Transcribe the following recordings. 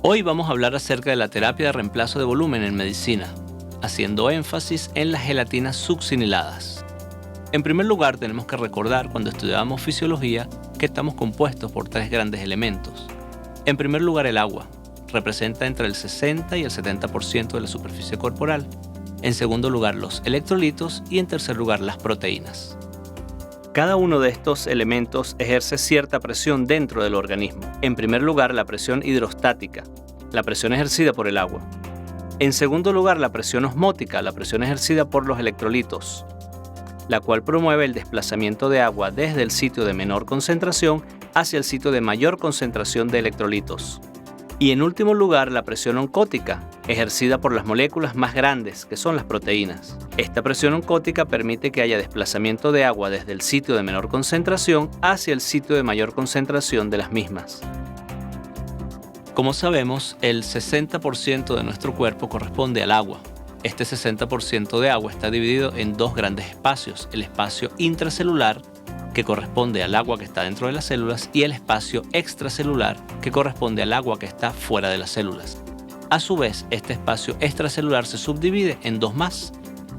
Hoy vamos a hablar acerca de la terapia de reemplazo de volumen en medicina, haciendo énfasis en las gelatinas succiniladas. En primer lugar, tenemos que recordar cuando estudiábamos fisiología que estamos compuestos por tres grandes elementos. En primer lugar, el agua. Representa entre el 60 y el 70% de la superficie corporal. En segundo lugar, los electrolitos y en tercer lugar, las proteínas. Cada uno de estos elementos ejerce cierta presión dentro del organismo. En primer lugar, la presión hidrostática, la presión ejercida por el agua. En segundo lugar, la presión osmótica, la presión ejercida por los electrolitos, la cual promueve el desplazamiento de agua desde el sitio de menor concentración hacia el sitio de mayor concentración de electrolitos. Y en último lugar, la presión oncótica, ejercida por las moléculas más grandes, que son las proteínas. Esta presión oncótica permite que haya desplazamiento de agua desde el sitio de menor concentración hacia el sitio de mayor concentración de las mismas. Como sabemos, el 60% de nuestro cuerpo corresponde al agua. Este 60% de agua está dividido en dos grandes espacios, el espacio intracelular, que corresponde al agua que está dentro de las células, y el espacio extracelular, que corresponde al agua que está fuera de las células. A su vez, este espacio extracelular se subdivide en dos más,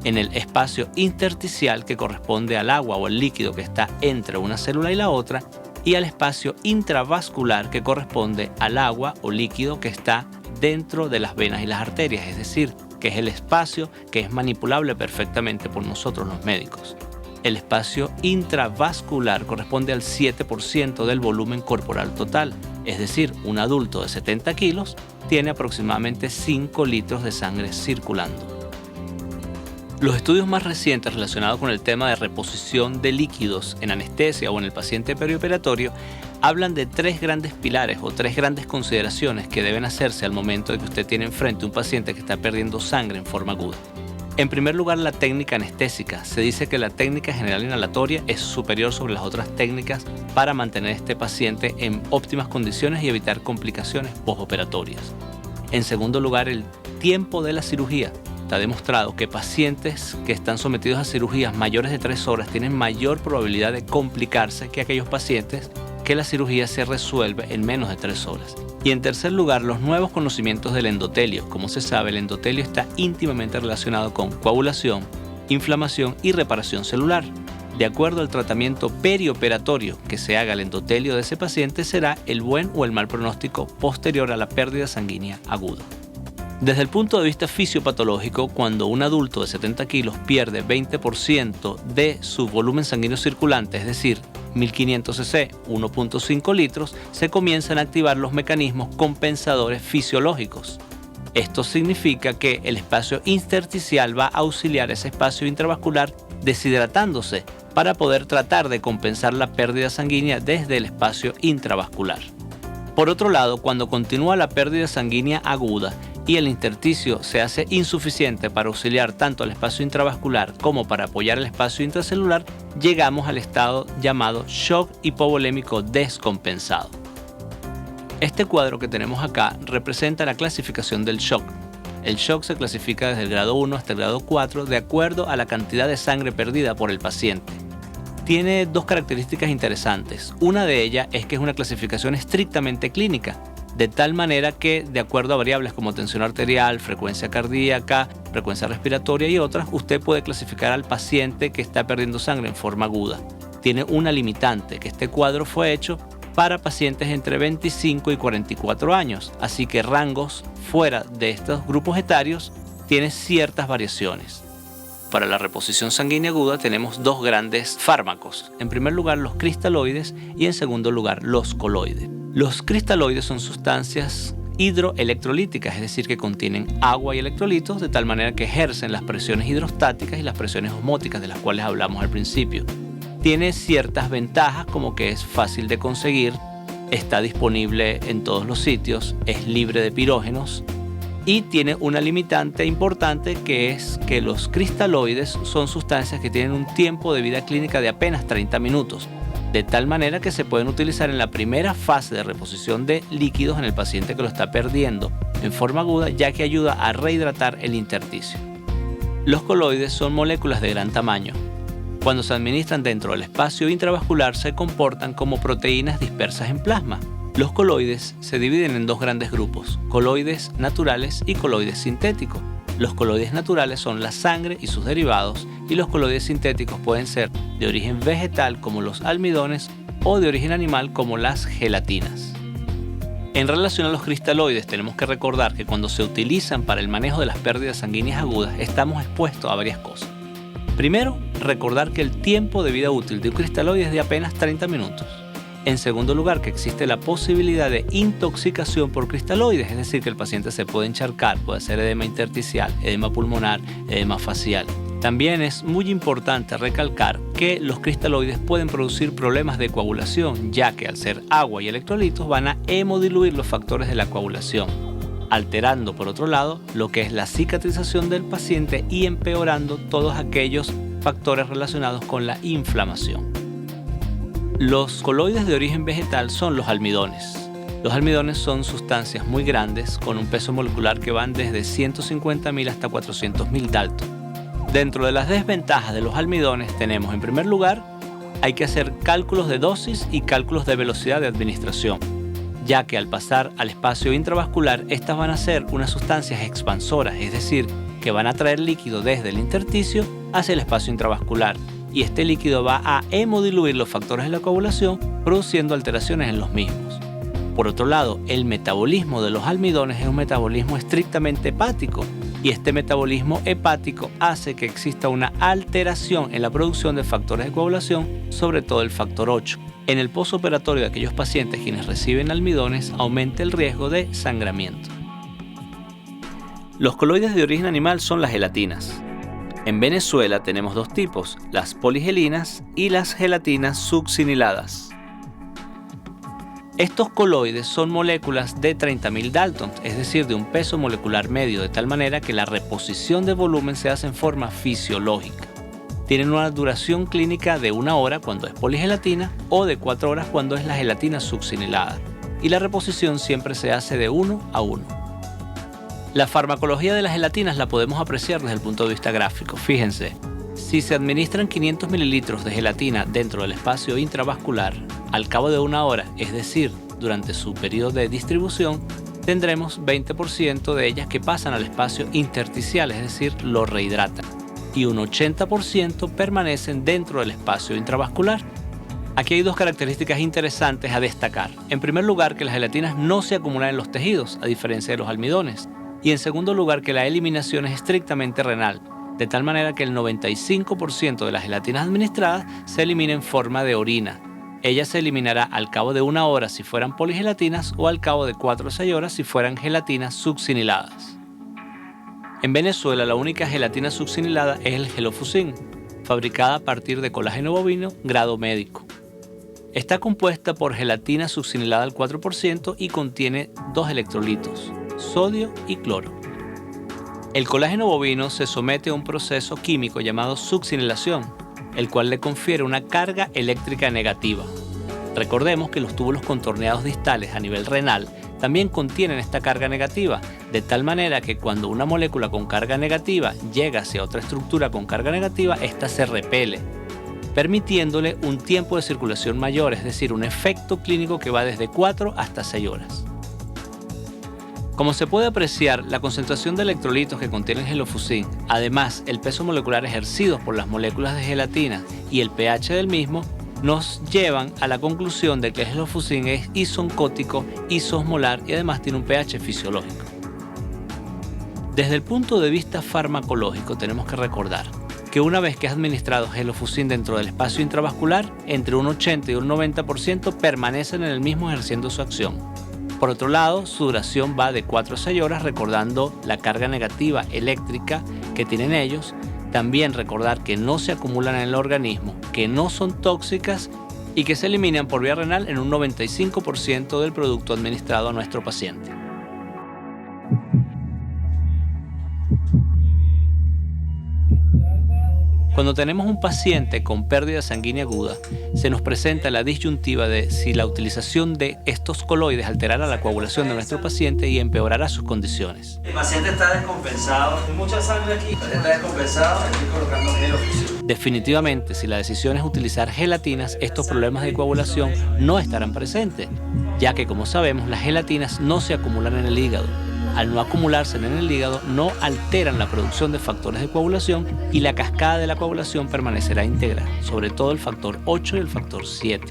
en el espacio intersticial, que corresponde al agua o el líquido que está entre una célula y la otra, y al espacio intravascular, que corresponde al agua o líquido que está dentro de las venas y las arterias, es decir, que es el espacio que es manipulable perfectamente por nosotros los médicos. El espacio intravascular corresponde al 7% del volumen corporal total, es decir, un adulto de 70 kilos tiene aproximadamente 5 litros de sangre circulando. Los estudios más recientes relacionados con el tema de reposición de líquidos en anestesia o en el paciente perioperatorio hablan de tres grandes pilares o tres grandes consideraciones que deben hacerse al momento de que usted tiene enfrente un paciente que está perdiendo sangre en forma aguda. En primer lugar, la técnica anestésica. Se dice que la técnica general inhalatoria es superior sobre las otras técnicas para mantener a este paciente en óptimas condiciones y evitar complicaciones postoperatorias. En segundo lugar, el tiempo de la cirugía. Está demostrado que pacientes que están sometidos a cirugías mayores de 3 horas tienen mayor probabilidad de complicarse que aquellos pacientes que la cirugía se resuelve en menos de 3 horas. Y en tercer lugar, los nuevos conocimientos del endotelio. Como se sabe, el endotelio está íntimamente relacionado con coagulación, inflamación y reparación celular. De acuerdo al tratamiento perioperatorio que se haga al endotelio de ese paciente, será el buen o el mal pronóstico posterior a la pérdida sanguínea aguda. Desde el punto de vista fisiopatológico, cuando un adulto de 70 kilos pierde 20% de su volumen sanguíneo circulante, es decir, 1500 cc, 1.5 litros, se comienzan a activar los mecanismos compensadores fisiológicos. Esto significa que el espacio intersticial va a auxiliar ese espacio intravascular deshidratándose para poder tratar de compensar la pérdida sanguínea desde el espacio intravascular. Por otro lado, cuando continúa la pérdida sanguínea aguda y el intersticio se hace insuficiente para auxiliar tanto al espacio intravascular como para apoyar el espacio intracelular, llegamos al estado llamado shock hipovolémico descompensado. Este cuadro que tenemos acá representa la clasificación del shock. El shock se clasifica desde el grado 1 hasta el grado 4 de acuerdo a la cantidad de sangre perdida por el paciente. Tiene dos características interesantes. Una de ellas es que es una clasificación estrictamente clínica, de tal manera que, de acuerdo a variables como tensión arterial, frecuencia cardíaca, frecuencia respiratoria y otras, usted puede clasificar al paciente que está perdiendo sangre en forma aguda. Tiene una limitante, que este cuadro fue hecho para pacientes entre 25 y 44 años, así que rangos fuera de estos grupos etarios tiene ciertas variaciones. Para la reposición sanguínea aguda tenemos dos grandes fármacos. En primer lugar, los cristaloides y en segundo lugar, los coloides. Los cristaloides son sustancias hidroelectrolíticas, es decir, que contienen agua y electrolitos de tal manera que ejercen las presiones hidrostáticas y las presiones osmóticas de las cuales hablamos al principio. Tiene ciertas ventajas como que es fácil de conseguir, está disponible en todos los sitios, es libre de pirógenos y tiene una limitante importante que es que los cristaloides son sustancias que tienen un tiempo de vida clínica de apenas 30 minutos. De tal manera que se pueden utilizar en la primera fase de reposición de líquidos en el paciente que lo está perdiendo en forma aguda, ya que ayuda a rehidratar el intersticio. Los coloides son moléculas de gran tamaño. Cuando se administran dentro del espacio intravascular se comportan como proteínas dispersas en plasma. Los coloides se dividen en dos grandes grupos, coloides naturales y coloides sintéticos. Los coloides naturales son la sangre y sus derivados, y los coloides sintéticos pueden ser de origen vegetal como los almidones o de origen animal como las gelatinas. En relación a los cristaloides, tenemos que recordar que cuando se utilizan para el manejo de las pérdidas sanguíneas agudas, estamos expuestos a varias cosas. Primero, recordar que el tiempo de vida útil de un cristaloide es de apenas 30 minutos. En segundo lugar, que existe la posibilidad de intoxicación por cristaloides, es decir, que el paciente se puede encharcar, puede hacer edema intersticial, edema pulmonar, edema facial. También es muy importante recalcar que los cristaloides pueden producir problemas de coagulación, ya que al ser agua y electrolitos van a hemodiluir los factores de la coagulación, alterando por otro lado lo que es la cicatrización del paciente y empeorando todos aquellos factores relacionados con la inflamación. Los coloides de origen vegetal son los almidones. Los almidones son sustancias muy grandes con un peso molecular que van desde 150.000 hasta 400.000 Dalton. Dentro de las desventajas de los almidones tenemos, en primer lugar, hay que hacer cálculos de dosis y cálculos de velocidad de administración, ya que al pasar al espacio intravascular estas van a ser unas sustancias expansoras, es decir, que van a traer líquido desde el intersticio hacia el espacio intravascular, y este líquido va a hemodiluir los factores de la coagulación, produciendo alteraciones en los mismos. Por otro lado, el metabolismo de los almidones es un metabolismo estrictamente hepático, y este metabolismo hepático hace que exista una alteración en la producción de factores de coagulación, sobre todo el factor 8. En el postoperatorio de aquellos pacientes quienes reciben almidones aumenta el riesgo de sangramiento. Los coloides de origen animal son las gelatinas. En Venezuela tenemos dos tipos, las poligelinas y las gelatinas succiniladas. Estos coloides son moléculas de 30.000 Dalton, es decir, de un peso molecular medio, de tal manera que la reposición de volumen se hace en forma fisiológica. Tienen una duración clínica de 1 hora cuando es poligelatina o de 4 horas cuando es la gelatina succinilada, y la reposición siempre se hace de 1 a 1. La farmacología de las gelatinas la podemos apreciar desde el punto de vista gráfico. Fíjense, si se administran 500 mililitros de gelatina dentro del espacio intravascular, al cabo de 1 hora, es decir, durante su periodo de distribución, tendremos 20% de ellas que pasan al espacio intersticial, es decir, lo rehidratan, y un 80% permanecen dentro del espacio intravascular. Aquí hay dos características interesantes a destacar. En primer lugar, que las gelatinas no se acumulan en los tejidos, a diferencia de los almidones. Y en segundo lugar, que la eliminación es estrictamente renal, de tal manera que el 95% de las gelatinas administradas se elimina en forma de orina. Ella se eliminará al cabo de 1 hora si fueran poligelatinas o al cabo de 4 o 6 horas si fueran gelatinas succiniladas. En Venezuela la única gelatina succinilada es el Gelofuscin, fabricada a partir de colágeno bovino grado médico. Está compuesta por gelatina succinilada al 4% y contiene 2 electrolitos, sodio y cloro. El colágeno bovino se somete a un proceso químico llamado succinilación, el cual le confiere una carga eléctrica negativa. Recordemos que los túbulos contorneados distales a nivel renal también contienen esta carga negativa, de tal manera que cuando una molécula con carga negativa llega hacia otra estructura con carga negativa, ésta se repele, permitiéndole un tiempo de circulación mayor, es decir, un efecto clínico que va desde 4 hasta 6 horas. Como se puede apreciar, la concentración de electrolitos que contiene el Gelofuscin, además el peso molecular ejercido por las moléculas de gelatina y el pH del mismo, nos llevan a la conclusión de que el Gelofuscin es isoncótico, isosmolar y además tiene un pH fisiológico. Desde el punto de vista farmacológico tenemos que recordar que una vez que es administrado Gelofuscin dentro del espacio intravascular, entre un 80 y un 90% permanecen en el mismo ejerciendo su acción. Por otro lado, su duración va de 4 a 6 horas, recordando la carga negativa eléctrica que tienen ellos. También recordar que no se acumulan en el organismo, que no son tóxicas y que se eliminan por vía renal en un 95% del producto administrado a nuestro paciente. Cuando tenemos un paciente con pérdida sanguínea aguda, se nos presenta la disyuntiva de si la utilización de estos coloides alterará la coagulación de nuestro paciente y empeorará sus condiciones. El paciente está descompensado, hay mucha sangre aquí, el paciente está descompensado, estoy colocando Helofuscin. Definitivamente, si la decisión es utilizar gelatinas, estos problemas de coagulación no estarán presentes, ya que, como sabemos, las gelatinas no se acumulan en el hígado. Al no acumularse en el hígado, no alteran la producción de factores de coagulación y la cascada de la coagulación permanecerá íntegra, sobre todo el factor 8 y el factor 7.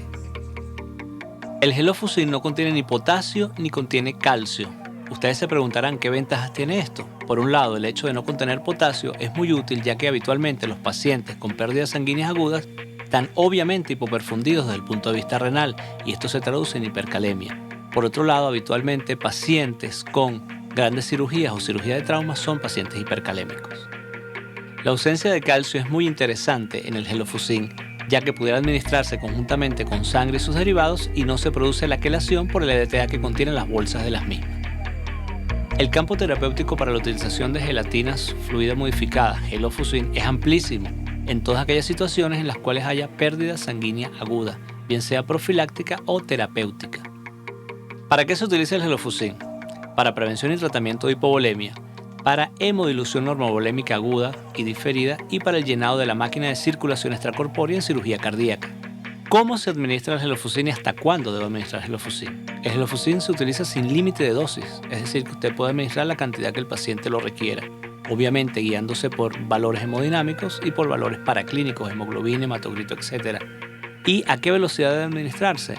El Helofuscin no contiene ni potasio ni contiene calcio. Ustedes se preguntarán qué ventajas tiene esto. Por un lado, el hecho de no contener potasio es muy útil, ya que habitualmente los pacientes con pérdidas sanguíneas agudas están obviamente hipoperfundidos desde el punto de vista renal y esto se traduce en hipercalemia. Por otro lado, habitualmente pacientes con grandes cirugías o cirugía de trauma son pacientes hipercalémicos. La ausencia de calcio es muy interesante en el Helofuscin, ya que pudiera administrarse conjuntamente con sangre y sus derivados y no se produce la quelación por el EDTA que contienen las bolsas de las mismas. El campo terapéutico para la utilización de gelatinas fluida modificada, Helofuscin, es amplísimo en todas aquellas situaciones en las cuales haya pérdida sanguínea aguda, bien sea profiláctica o terapéutica. ¿Para qué se utiliza el Helofuscin? Para prevención y tratamiento de hipovolemia, para hemodilución normovolémica aguda y diferida y para el llenado de la máquina de circulación extracorpórea en cirugía cardíaca. ¿Cómo se administra el Helofuscin y hasta cuándo debe administrar el Helofuscin? El Helofuscin se utiliza sin límite de dosis, es decir, que usted puede administrar la cantidad que el paciente lo requiera, obviamente guiándose por valores hemodinámicos y por valores paraclínicos, hemoglobina, hematocrito, etc. ¿Y a qué velocidad debe administrarse?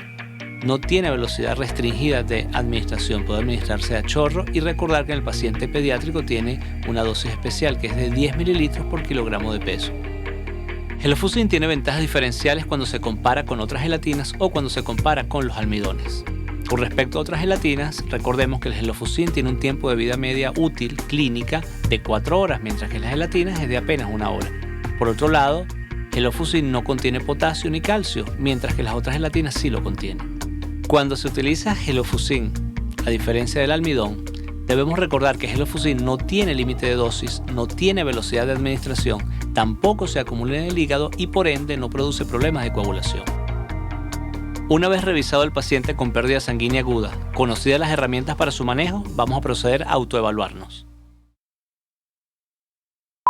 No tiene velocidad restringida de administración, puede administrarse a chorro y recordar que en el paciente pediátrico tiene una dosis especial que es de 10 mililitros por kilogramo de peso. Helofuscin tiene ventajas diferenciales cuando se compara con otras gelatinas o cuando se compara con los almidones. Con respecto a otras gelatinas, recordemos que el Helofuscin tiene un tiempo de vida media útil clínica de 4 horas, mientras que las gelatinas es de apenas 1 hora. Por otro lado, Helofuscin no contiene potasio ni calcio, mientras que las otras gelatinas sí lo contienen. Cuando se utiliza Helofuscin, a diferencia del almidón, debemos recordar que Helofuscin no tiene límite de dosis, no tiene velocidad de administración, tampoco se acumula en el hígado y por ende no produce problemas de coagulación. Una vez revisado el paciente con pérdida sanguínea aguda, conocidas las herramientas para su manejo, vamos a proceder a autoevaluarnos.